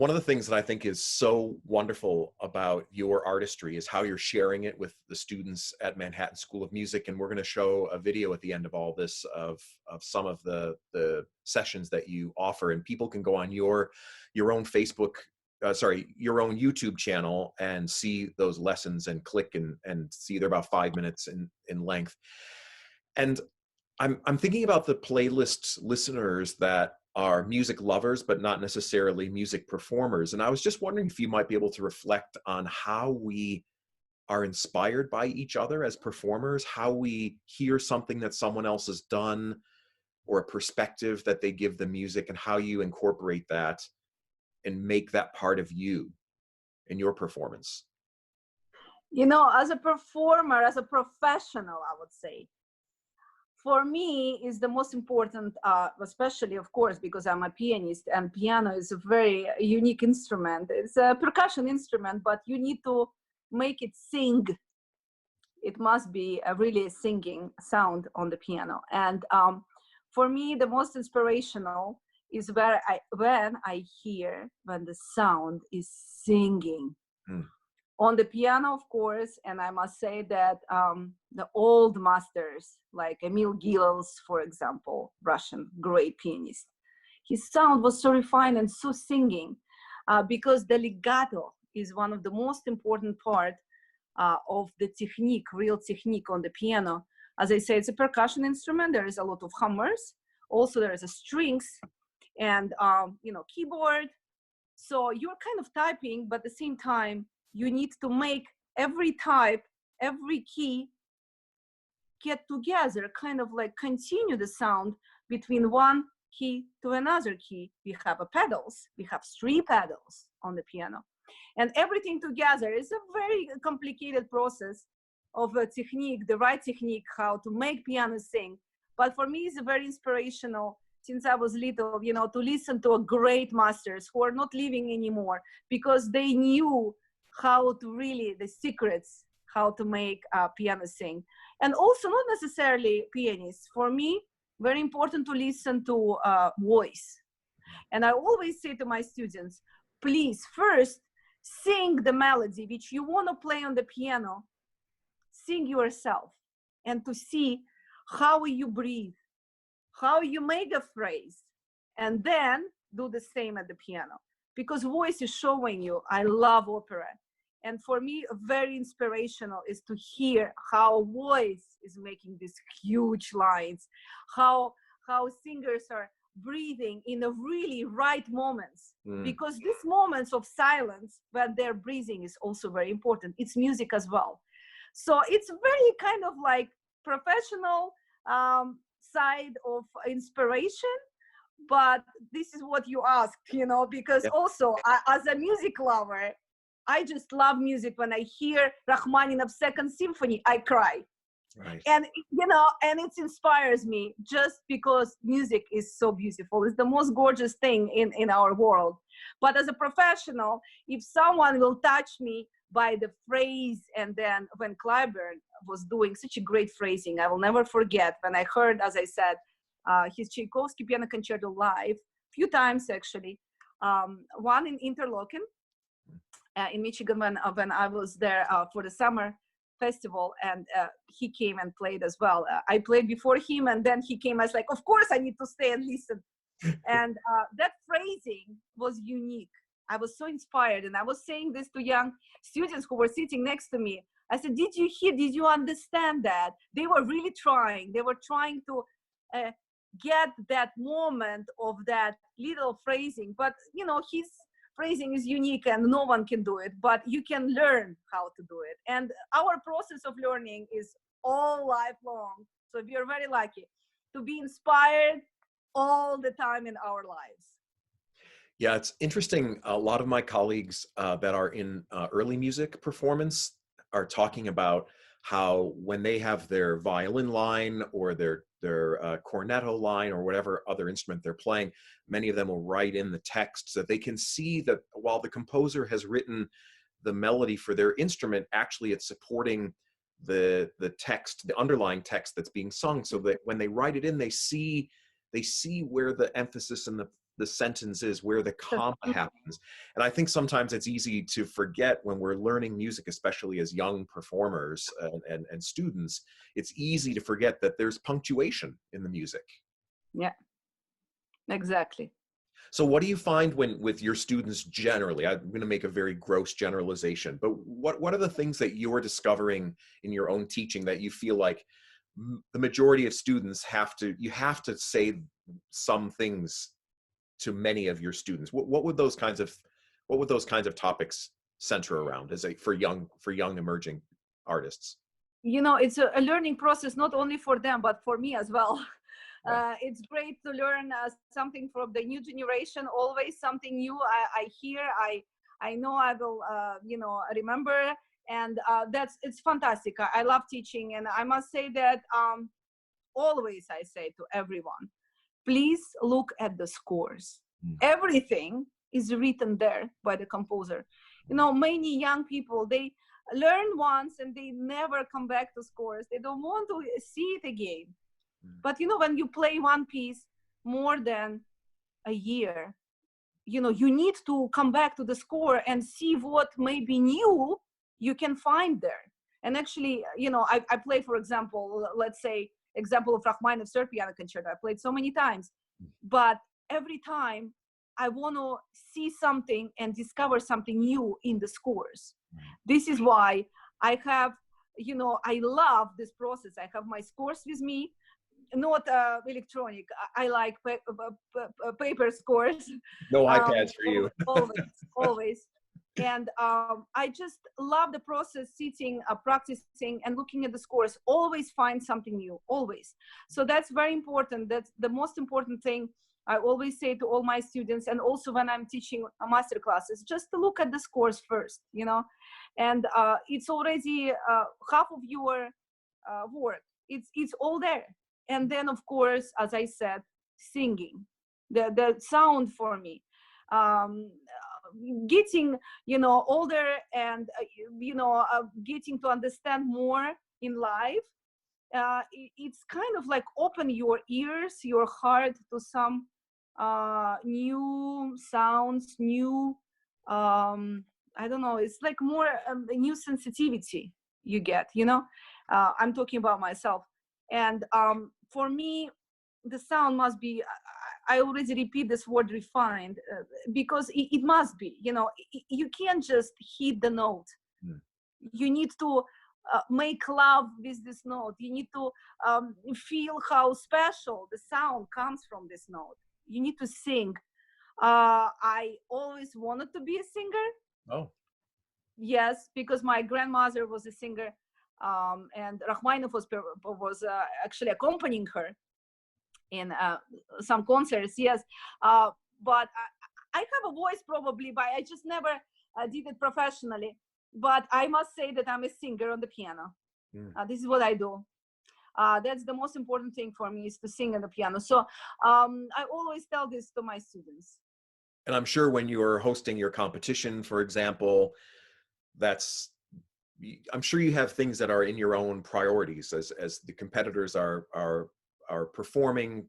One of the things that I think is so wonderful about your artistry is how you're sharing it with the students at Manhattan School of Music. And we're going to show a video at the end of all this of some of the sessions that you offer. And people can go on your own Facebook, your own YouTube channel and see those lessons and click and see they're about 5 minutes in length. And I'm thinking about the playlist listeners that are music lovers, but not necessarily music performers. And I was just wondering if you might be able to reflect on how we are inspired by each other as performers, how we hear something that someone else has done or a perspective that they give the music, and how you incorporate that and make that part of you in your performance. You know, as a performer, as a professional, I would say, for me is the most important, especially of course, because I'm a pianist and piano is a very unique instrument. It's a percussion instrument, but you need to make it sing. It must be a really singing sound on the piano. And for me, the most inspirational is when I hear when the sound is singing. On the piano, of course, and I must say that the old masters, like Emil Gilels, for example, Russian great pianist, his sound was so refined and so singing because the legato is one of the most important part of the technique, real technique on the piano. As I say, it's a percussion instrument. There is a lot of hammers. Also, there is a strings and keyboard. So you're kind of typing, but at the same time, you need to make every type, every key get together, kind of like continue the sound between one key to another key. We have pedals, we have 3 pedals on the piano. And everything together is a very complicated process of a technique, the right technique, how to make piano sing. But for me, it's very inspirational since I was little, to listen to a great masters who are not living anymore, because they knew how to really, the secrets, how to make piano sing. And also not necessarily pianists. For me, very important to listen to voice. And I always say to my students, please first sing the melody which you want to play on the piano, sing yourself, and to see how you breathe, how you make a phrase, and then do the same at the piano. Because voice is showing you. I love opera. And for me, very inspirational is to hear how voice is making these huge lines, how singers are breathing in the really right moments. Because these moments of silence when they're breathing is also very important. It's music as well. So it's very kind of like professional side of inspiration. But this is what you asked, because also as a music lover, I just love music. When I hear Rachmaninoff's Second Symphony, I cry. Right. And, and it inspires me just because music is so beautiful. It's the most gorgeous thing in our world. But as a professional, if someone will touch me by the phrase, and then when Clyburn was doing such a great phrasing, I will never forget when I heard, as I said, his Tchaikovsky Piano Concerto live, few times actually, one in Interlochen, in Michigan when I was there for the summer festival, and he came and played as well. I played before him, and then he came. I was like, of course I need to stay and listen. And that phrasing was unique. I was so inspired, and I was saying this to young students who were sitting next to me. I said, did you hear, did you understand that? They were really trying. They were trying to get that moment of that little phrasing. But, his phrasing is unique and no one can do it, but you can learn how to do it. And our process of learning is all lifelong. So we are very lucky to be inspired all the time in our lives. Yeah, it's interesting. A lot of my colleagues that are in early music performance are talking about how when they have their violin line or their cornetto line or whatever other instrument they're playing, many of them will write in the text so that they can see that while the composer has written the melody for their instrument, actually it's supporting the text, the underlying text that's being sung, so that when they write it in, they see where the emphasis and the sentence is, where the comma happens. And I think sometimes it's easy to forget when we're learning music, especially as young performers and students, it's easy to forget that there's punctuation in the music. Yeah, exactly. So what do you find when with your students generally? I'm going to make a very gross generalization, but what are the things that you're discovering in your own teaching that you feel like the majority of students you have to say some things to many of your students? What would those kinds of topics center around as for young emerging artists? You know, it's a learning process, not only for them, but for me as well. Yeah. It's great to learn something from the new generation, always something new I hear, I know I will, remember. And it's fantastic. I love teaching. And I must say that always I say to everyone, please look at the scores. Everything is written there by the composer. You know, many young people, they learn once and they never come back to scores. They don't want to see it again. But you know, when you play one piece more than a year, you know, you need to come back to the score and see what may be new you can find there. And actually, you know, I play, for example, let's say example of Rachmaninoff's third piano concerto. I played so many times, but every time I want to see something and discover something new in the scores. This is why I have, you know, I love this process. I have my scores with me, not electronic. I like paper scores. No iPads for you. Always. And I just love the process, sitting, practicing, and looking at the scores. Always find something new, always. So that's very important. That's the most important thing I always say to all my students, and also when I'm teaching master classes, just to look at the scores first, you know. And it's already half of your work. It's all there. And then, of course, as I said, singing, the sound for me. Getting, you know, older and, getting to understand more in life, it's kind of like open your ears, your heart to some new sounds, new, I don't know, it's like more a new sensitivity you get, you know. I'm talking about myself. And for me, the sound must be, I already repeat this word, refined, because it must be, you know, you can't just hit the note. You need to make love with this note. You need to feel how special the sound comes from this note. You need to sing. I always wanted to be a singer. Oh. Yes, because my grandmother was a singer, and Rachmaninoff was actually accompanying her in some concerts. Yes, but I have a voice probably, but I just never did it professionally. But I must say that I'm a singer on the piano. This is what I do. That's the most important thing for me, is to sing on the piano. So I always tell this to my students. And I'm sure when you're hosting your competition, for example, I'm sure you have things that are in your own priorities as the competitors are performing,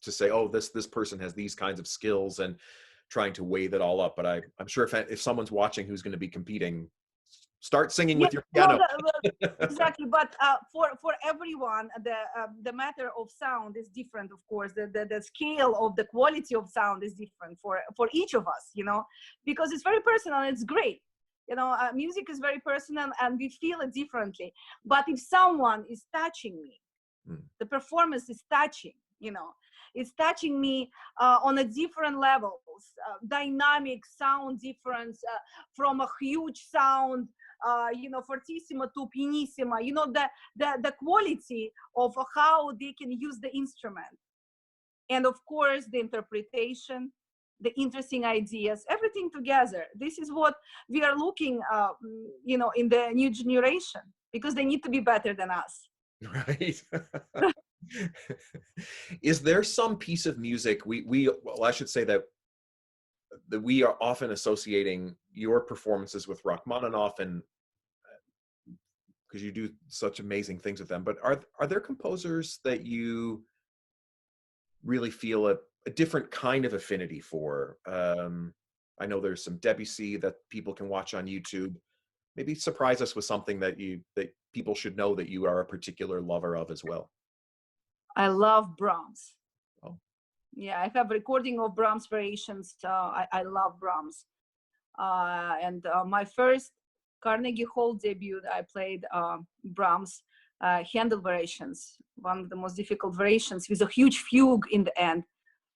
to say, oh, this person has these kinds of skills, and trying to weigh that all up. But I'm sure if someone's watching who's going to be competing, start singing with your piano. Exactly. But for everyone, the matter of sound is different. Of course, the scale of the quality of sound is different for each of us, you know, because it's very personal. It's great. You know, music is very personal and we feel it differently. But if someone is touching me, the performance is touching, you know, it's touching me on a different levels, dynamic sound difference, from a huge sound, fortissimo to pianissimo, you know, the quality of how they can use the instrument. And of course, the interpretation, the interesting ideas, everything together. This is what we are looking, in the new generation, because they need to be better than us. Right. Is there some piece of music well, I should say that we are often associating your performances with Rachmaninoff, and because you do such amazing things with them, but are there composers that you really feel a different kind of affinity for. I know there's some Debussy that people can watch on YouTube. Maybe surprise us with something that people should know that you are a particular lover of as well. I love Brahms. Oh. Yeah, I have a recording of Brahms variations. I love Brahms. And my first Carnegie Hall debut, I played Brahms Handel variations, one of the most difficult variations with a huge fugue in the end.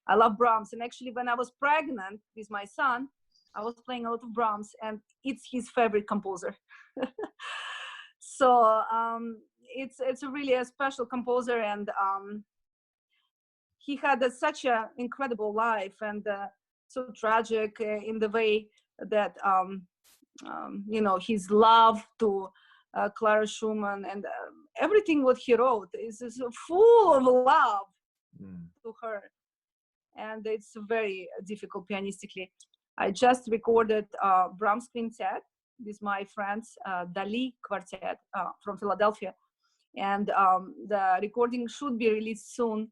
I love Brahms. And actually, when I was pregnant with my son, I was playing a lot of Brahms, and it's his favorite composer. So it's really a special composer, and he had such an incredible life, and so tragic in the way that you know, his love to Clara Schumann and everything what he wrote is full of love to her, and it's very difficult pianistically. I just recorded Brahms Quintet with my friends, Dali Quartet from Philadelphia, and the recording should be released soon,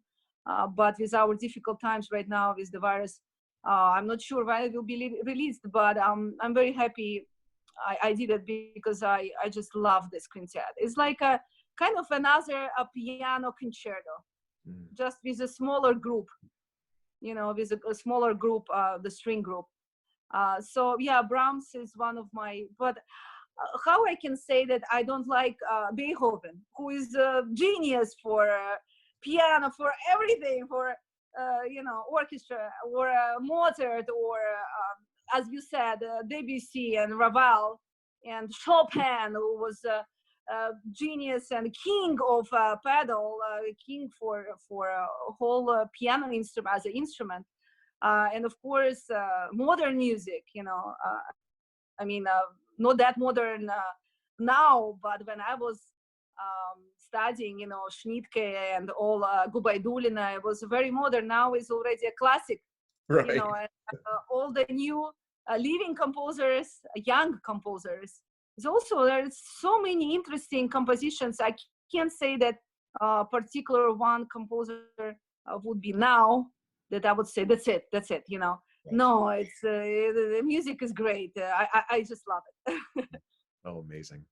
but with our difficult times right now with the virus, I'm not sure when it will be released, but I'm very happy I did it, because I just love this quintet. It's like a kind of another piano concerto, just with a smaller group, you know, with a smaller group, the string group. So yeah, Brahms is one of my, but how I can say that I don't like Beethoven, who is a genius for piano, for everything, for you know, orchestra, or Mozart, or as you said, Debussy and Ravel and Chopin, who was a genius and king of pedal, king for a whole piano instrument as an instrument, and of course modern music. You know, I mean, not that modern now, but when I was studying, you know, Schnittke and all Gubaidulina, it was very modern. Now it's already a classic, right. You know, and all the new living composers, young composers. It's also, there's so many interesting compositions. I can't say that particular one composer would be now that I would say that's it, you know. Yes. No, it's the music is great. I just love it. Oh, amazing.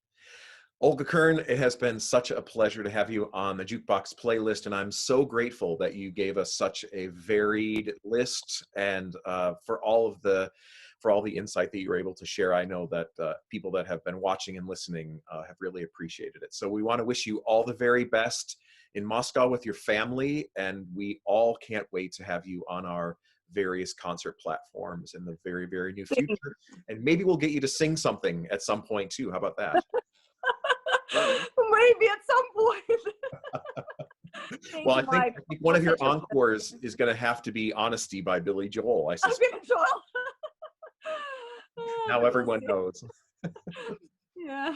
Olga Kern, it has been such a pleasure to have you on the Jukebox playlist, and I'm so grateful that you gave us such a varied list, and for all the insight that you were able to share. I know that people that have been watching and listening have really appreciated it. So we want to wish you all the very best in Moscow with your family, and we all can't wait to have you on our various concert platforms in the very, very near future. And maybe we'll get you to sing something at some point too. How about that? Maybe at some point. Well, I think one of your encores is going to have to be Honesty by Billy Joel, I suspect. Billy Joel. Now everyone knows. Yeah.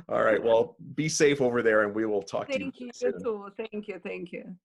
All right. Well, be safe over there, and we will talk to you soon. Thank you too. Thank you.